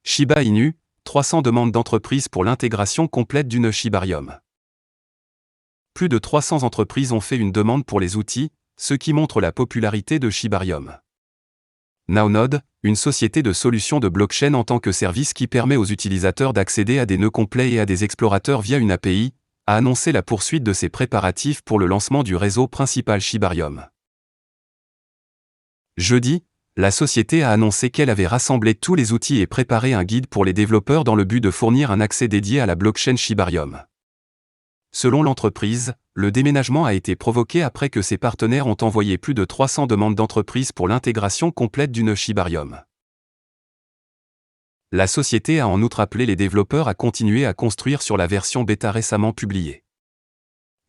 Shiba Inu, 300 demandes d'entreprises pour l'intégration complète d'une Shibarium. Plus de 300 entreprises ont fait une demande pour les outils, ce qui montre la popularité de Shibarium. NowNode, une société de solutions de blockchain en tant que service qui permet aux utilisateurs d'accéder à des nœuds complets et à des explorateurs via une API, a annoncé la poursuite de ses préparatifs pour le lancement du réseau principal Shibarium. Jeudi, la société a annoncé qu'elle avait rassemblé tous les outils et préparé un guide pour les développeurs dans le but de fournir un accès dédié à la blockchain Shibarium. Selon l'entreprise, le déménagement a été provoqué après que ses partenaires ont envoyé plus de 300 demandes d'entreprises pour l'intégration complète d'une Shibarium. La société a en outre appelé les développeurs à continuer à construire sur la version bêta récemment publiée.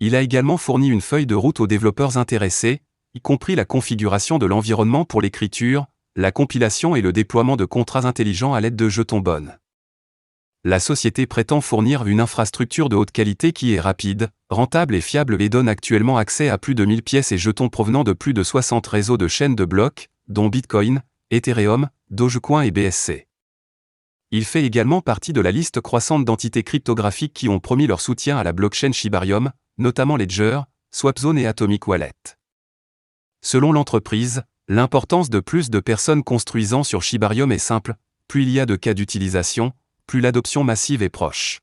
Il a également fourni une feuille de route aux développeurs intéressés, y compris la configuration de l'environnement pour l'écriture, la compilation et le déploiement de contrats intelligents à l'aide de jetons bonnes. La société prétend fournir une infrastructure de haute qualité qui est rapide, rentable et fiable et donne actuellement accès à plus de 1000 pièces et jetons provenant de plus de 60 réseaux de chaînes de blocs, dont Bitcoin, Ethereum, Dogecoin et BSC. Il fait également partie de la liste croissante d'entités cryptographiques qui ont promis leur soutien à la blockchain Shibarium, notamment Ledger, Swapzone et Atomic Wallet. Selon l'entreprise, l'importance de plus de personnes construisant sur Shibarium est simple, plus il y a de cas d'utilisation, plus l'adoption massive est proche.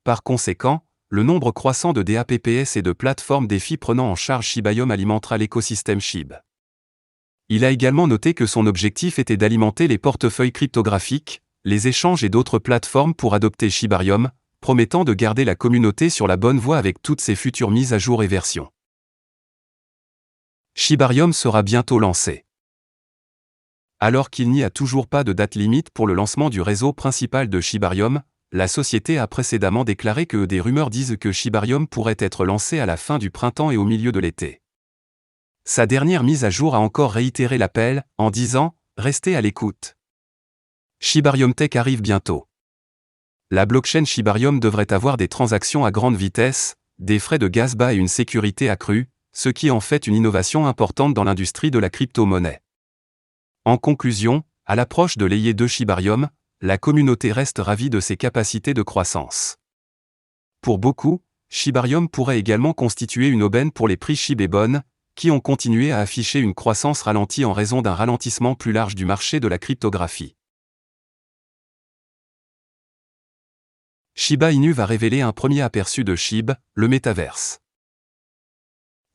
Par conséquent, le nombre croissant de DApps et de plateformes défis prenant en charge Shibarium alimentera l'écosystème SHIB. Il a également noté que son objectif était d'alimenter les portefeuilles cryptographiques, les échanges et d'autres plateformes pour adopter Shibarium, promettant de garder la communauté sur la bonne voie avec toutes ses futures mises à jour et versions. Shibarium sera bientôt lancé. Alors qu'il n'y a toujours pas de date limite pour le lancement du réseau principal de Shibarium, la société a précédemment déclaré que des rumeurs disent que Shibarium pourrait être lancé à la fin du printemps et au milieu de l'été. Sa dernière mise à jour a encore réitéré l'appel, en disant « Restez à l'écoute ». Shibarium Tech arrive bientôt. La blockchain Shibarium devrait avoir des transactions à grande vitesse, des frais de gaz bas et une sécurité accrue, ce qui en fait une innovation importante dans l'industrie de la crypto-monnaie. En conclusion, à l'approche de l'AIE 2 Shibarium, la communauté reste ravie de ses capacités de croissance. Pour beaucoup, Shibarium pourrait également constituer une aubaine pour les prix SHIB et BON, qui ont continué à afficher une croissance ralentie en raison d'un ralentissement plus large du marché de la cryptographie. Shiba Inu va révéler un premier aperçu de SHIB, le métaverse.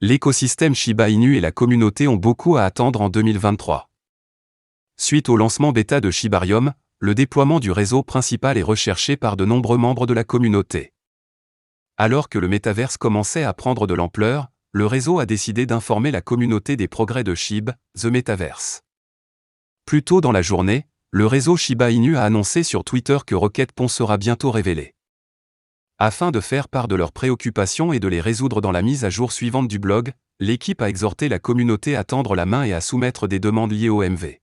L'écosystème Shiba Inu et la communauté ont beaucoup à attendre en 2023. Suite au lancement bêta de Shibarium, le déploiement du réseau principal est recherché par de nombreux membres de la communauté. Alors que le métaverse commençait à prendre de l'ampleur, le réseau a décidé d'informer la communauté des progrès de SHIB, The Metaverse. Plus tôt dans la journée, le réseau Shiba Inu a annoncé sur Twitter que Rocket.pon sera bientôt révélé. Afin de faire part de leurs préoccupations et de les résoudre dans la mise à jour suivante du blog, l'équipe a exhorté la communauté à tendre la main et à soumettre des demandes liées au MV.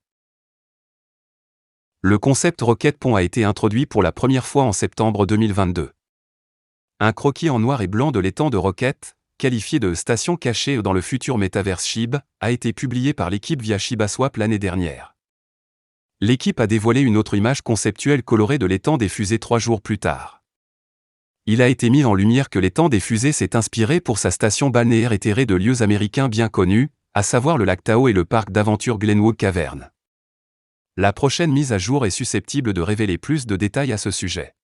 Le concept Rocket.pon a été introduit pour la première fois en septembre 2022. Un croquis en noir et blanc de l'étang de Rocket, qualifié de station cachée dans le futur métaverse SHIB, a été publié par l'équipe via ShibaSwap l'année dernière. L'équipe a dévoilé une autre image conceptuelle colorée de l'étang des fusées 3 jours plus tard. Il a été mis en lumière que l'étang des fusées s'est inspiré pour sa station balnéaire éthérée de lieux américains bien connus, à savoir le lac Tahoe et le parc d'aventure Glenwood Cavern. La prochaine mise à jour est susceptible de révéler plus de détails à ce sujet.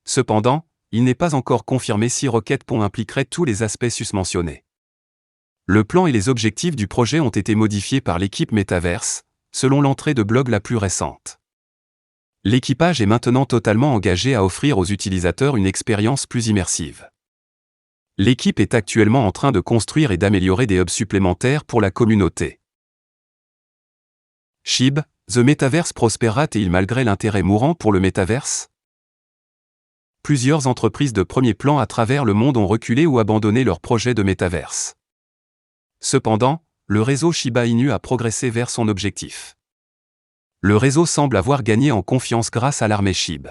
Cependant, il n'est pas encore confirmé si Rocket.pon impliquerait tous les aspects susmentionnés. Le plan et les objectifs du projet ont été modifiés par l'équipe Metaverse, selon l'entrée de blog la plus récente. L'équipage est maintenant totalement engagé à offrir aux utilisateurs une expérience plus immersive. L'équipe est actuellement en train de construire et d'améliorer des hubs supplémentaires pour la communauté. SHIB, The Metaverse prospère-t-il malgré l'intérêt mourant pour le Metaverse ? Plusieurs entreprises de premier plan à travers le monde ont reculé ou abandonné leurs projets de Metaverse. Cependant, le réseau Shiba Inu a progressé vers son objectif. Le réseau semble avoir gagné en confiance grâce à l'armée SHIB.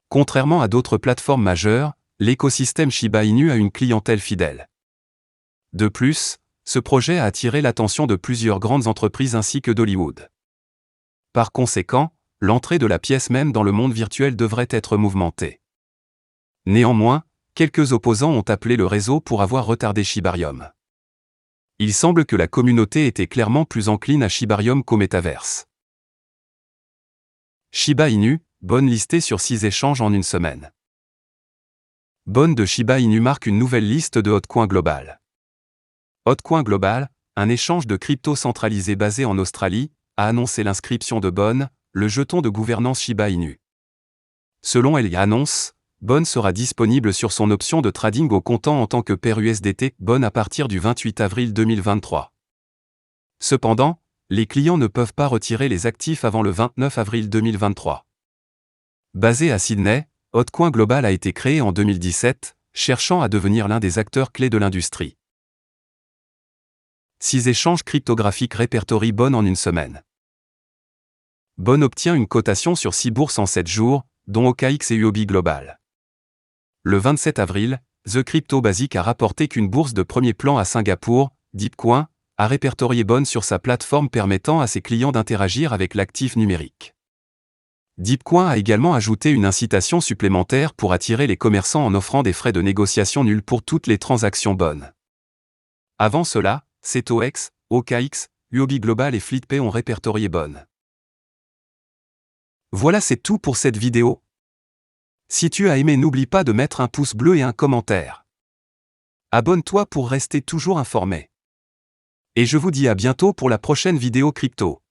Contrairement à d'autres plateformes majeures, l'écosystème Shiba Inu a une clientèle fidèle. De plus, ce projet a attiré l'attention de plusieurs grandes entreprises ainsi que d'Hollywood. Par conséquent, l'entrée de la pièce même dans le monde virtuel devrait être mouvementée. Néanmoins, quelques opposants ont appelé le réseau pour avoir retardé Shibarium. Il semble que la communauté était clairement plus encline à Shibarium qu'au métaverse. Shiba Inu, Bone listée sur 6 échanges en une semaine. Bone de Shiba Inu marque une nouvelle liste de Hotcoin Global. Hotcoin Global, un échange de crypto centralisé basé en Australie, a annoncé l'inscription de Bone, le jeton de gouvernance Shiba Inu. Selon l'annonce, Bone sera disponible sur son option de trading au comptant en tant que paire USDT Bone à partir du 28 avril 2023. Cependant, les clients ne peuvent pas retirer les actifs avant le 29 avril 2023. Basé à Sydney, Hotcoin Global a été créé en 2017, cherchant à devenir l'un des acteurs clés de l'industrie. 6 échanges cryptographiques répertorient Bone en une semaine. Bone obtient une cotation sur 6 bourses en 7 jours, dont OKX et Huobi Global. Le 27 avril, The Crypto Basic a rapporté qu'une bourse de premier plan à Singapour, Deepcoin, a répertorié Bone sur sa plateforme permettant à ses clients d'interagir avec l'actif numérique. Deepcoin a également ajouté une incitation supplémentaire pour attirer les commerçants en offrant des frais de négociation nuls pour toutes les transactions Bone. Avant cela, CetoX, OKX, Huobi Global et FleetPay ont répertorié Bone. Voilà, c'est tout pour cette vidéo. Si tu as aimé, n'oublie pas de mettre un pouce bleu et un commentaire. Abonne-toi pour rester toujours informé. Et je vous dis à bientôt pour la prochaine vidéo crypto.